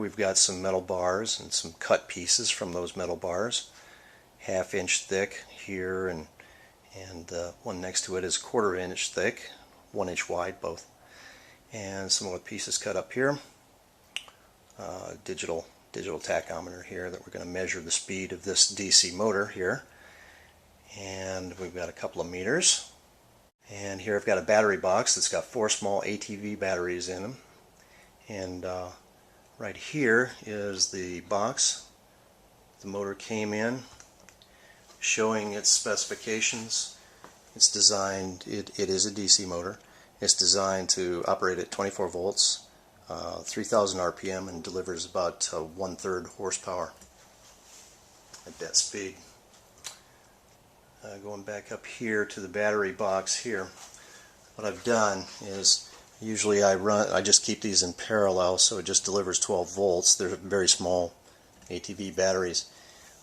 we've got some metal bars and some cut pieces from those metal bars, 1/2 inch thick here, and one next to it is 1/4 inch thick, 1 inch wide both, and some of the pieces cut up here. Digital tachometer here that we're going to measure the speed of this DC motor here, and we've got a couple of meters. And here I've got a battery box that's got 4 small ATV batteries in them, and right here is the box the motor came in, showing its specifications. It's designed, it is a DC motor. It's designed to operate at 24 volts, 3000 RPM, and delivers about 1/3 horsepower at that speed. Going back up here to the battery box here, what I've done is usually I just keep these in parallel, so it just delivers 12 volts. They're very small ATV batteries.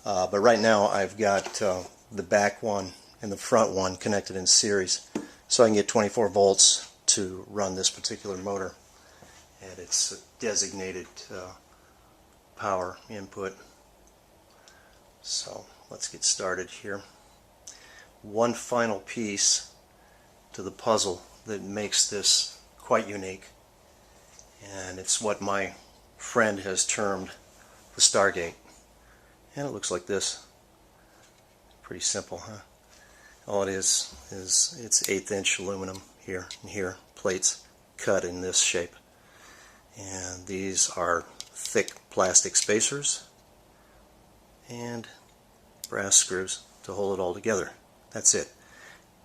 But right now I've got the back one and the front one connected in series, so I can get 24 volts to run this particular motor at its designated power input. So let's get started here. One final piece to the puzzle that makes this quite unique, and it's what my friend has termed the STARGATE, and it looks like this. Pretty simple, huh? All it is it's 1/8 inch aluminum here and here, plates cut in this shape, and these are thick plastic spacers and brass screws to hold it all together. That's it.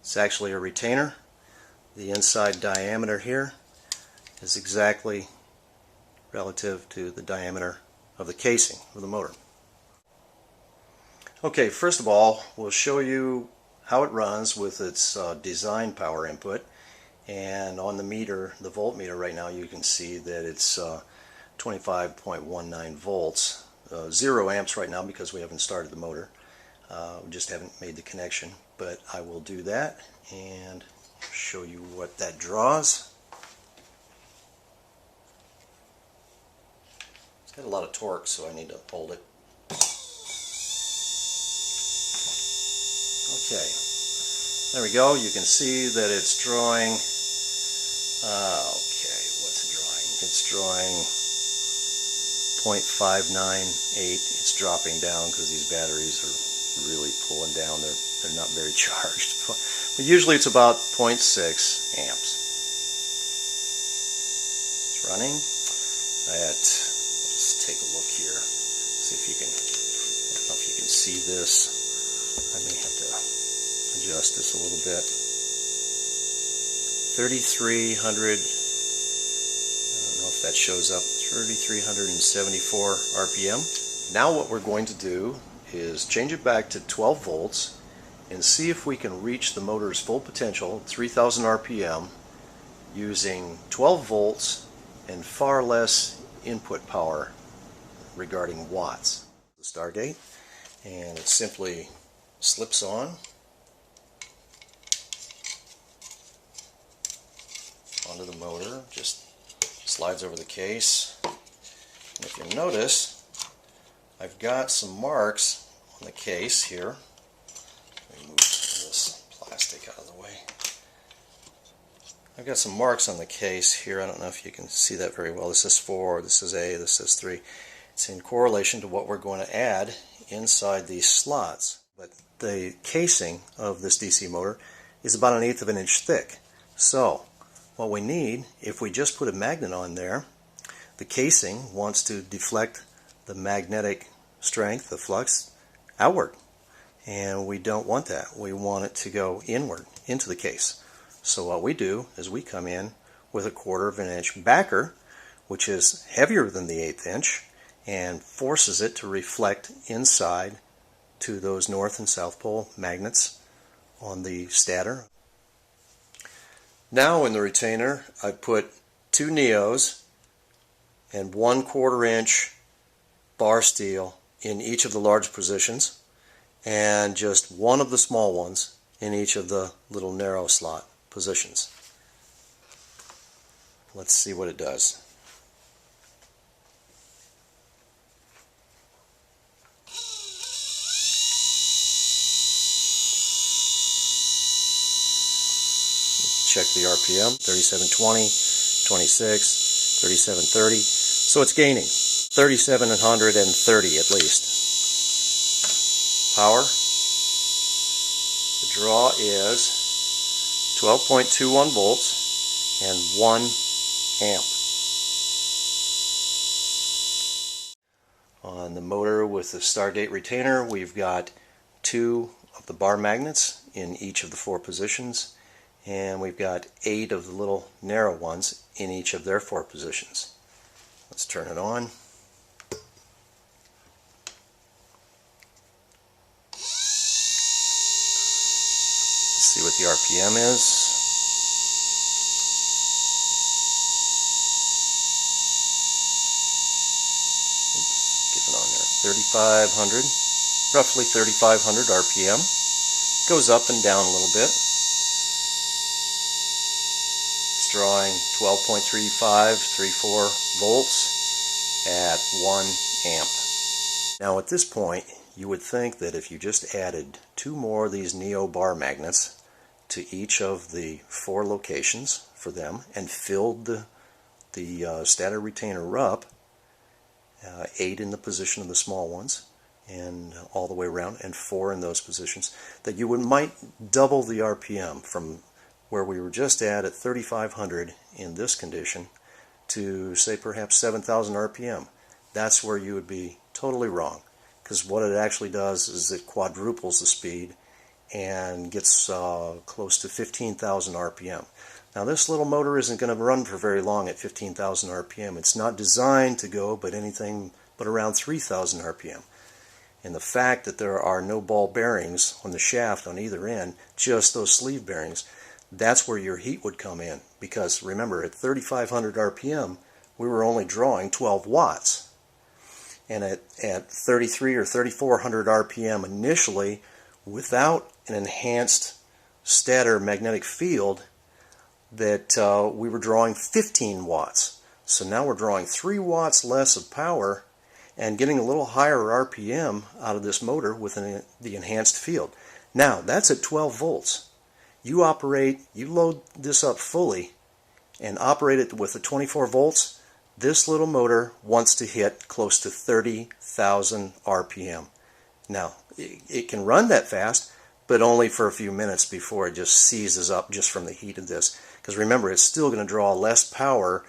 It's actually a retainer. The inside diameter here is exactly relative to the diameter of the casing of the motor. Okay, first of all, we'll show you how it runs with its design power input. And on the meter, the voltmeter right now, you can see that it's 25.19 volts. 0 amps right now because we haven't started the motor. We just haven't made the connection, but I will do that and show you what that draws. It's got a lot of torque, so I need to hold it. Okay, there we go. You can see that it's drawing. Okay, what's it drawing? It's drawing 0.598. It's dropping down because these batteries are really pulling down. They're not very charged, but usually it's about 0.6 amps. It's running at, let's take a look here, see if you can, I don't know if you can see this. I may have to adjust this a little bit. 3,300, I don't know if that shows up, 3,374 RPM. Now what we're going to do is change it back to 12 volts and see if we can reach the motor's full potential, 3,000 RPM, using 12 volts and far less input power regarding watts. The STARGATE, and it simply slips on onto the motor, just slides over the case. And if you notice, I've got some marks on the case here. Let me move this plastic out of the way. I've got some marks on the case here. I don't know if you can see that very well. This is 4, this is A, this is 3. It's in correlation to what we're going to add inside these slots. But the casing of this DC motor is about 1/8 of an inch thick. So what we need, if we just put a magnet on there, the casing wants to deflect the magnetic strength, the flux, outward. And we don't want that. We want it to go inward into the case. So what we do is we come in with a 1/4 of an inch backer, which is heavier than the 1/8 inch, and forces it to reflect inside to those north and south pole magnets on the stator. Now in the retainer I put 2 neos and 1/4 inch bar steel in each of the large positions, and just one of the small ones in each of the little narrow slot positions. Let's see what it does. check the RPM, 3720, 26, 3730. So it's gaining 3730 at least. Power. The draw is 12.21 volts and 1 amp. On the motor with the STARGATE retainer, we've got 2 of the bar magnets in each of the 4 positions, and we've got 8 of the little narrow ones in each of their 4 positions. Let's turn it on. Let's see what the RPM is. Get it on there. 3,500, roughly 3,500 RPM. Goes up and down a little bit. It's drawing 12.34 volts at 1 amp. Now at this point, you would think that if you just added 2 more of these neo bar magnets to each of the 4 locations for them and filled the stator retainer up, 8 in the position of the small ones and all the way around, and 4 in those positions, that you might double the RPM from where we were just at 3,500 in this condition to say perhaps 7,000 RPM. That's where you would be totally wrong, because what it actually does is it quadruples the speed and gets close to 15,000 RPM. Now this little motor isn't going to run for very long at 15,000 RPM. It's not designed to go but anything but around 3,000 RPM. And the fact that there are no ball bearings on the shaft on either end, just those sleeve bearings, that's where your heat would come in. Because remember, at 3,500 RPM, we were only drawing 12 watts. And at 33 or 3,400 RPM initially, without an enhanced stator magnetic field, that we were drawing 15 watts. So now we're drawing 3 watts less of power and getting a little higher RPM out of this motor with the enhanced field. Now, that's at 12 volts. You load this up fully and operate it with the 24 volts, this little motor wants to hit close to 30,000 RPM. Now, it can run that fast, but only for a few minutes before it just seizes up just from the heat of this. Because remember, it's still going to draw less power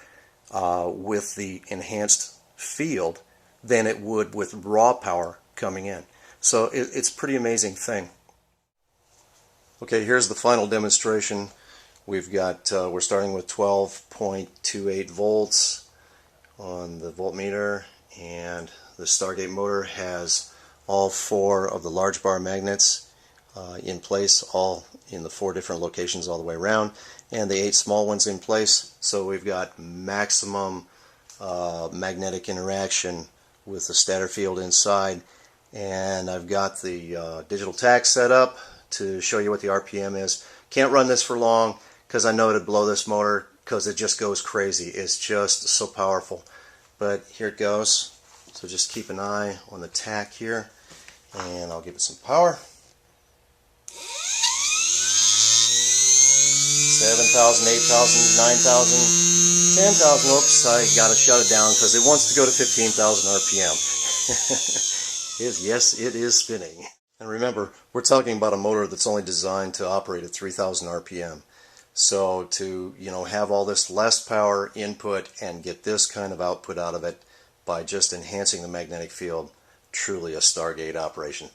with the enhanced field than it would with raw power coming in. So it's a pretty amazing thing. Okay, here's the final demonstration. We've got we're starting with 12.28 volts on the voltmeter, and the STARGATE motor has all 4 of the large bar magnets in place, all in the 4 different locations all the way around, and the 8 small ones in place. So we've got maximum magnetic interaction with the stator field inside, and I've got the digital tach set up to show you what the RPM is. Can't run this for long because I know it'd blow this motor because it just goes crazy. It's just so powerful. But here it goes. So just keep an eye on the tach here, and I'll give it some power. 7,000, 8,000, 9,000, 10,000. Oops, I got to shut it down because it wants to go to 15,000 RPM. Yes, it is spinning. And remember, we're talking about a motor that's only designed to operate at 3,000 RPM. So to have all this less power input and get this kind of output out of it by just enhancing the magnetic field, truly a STARGATE operation.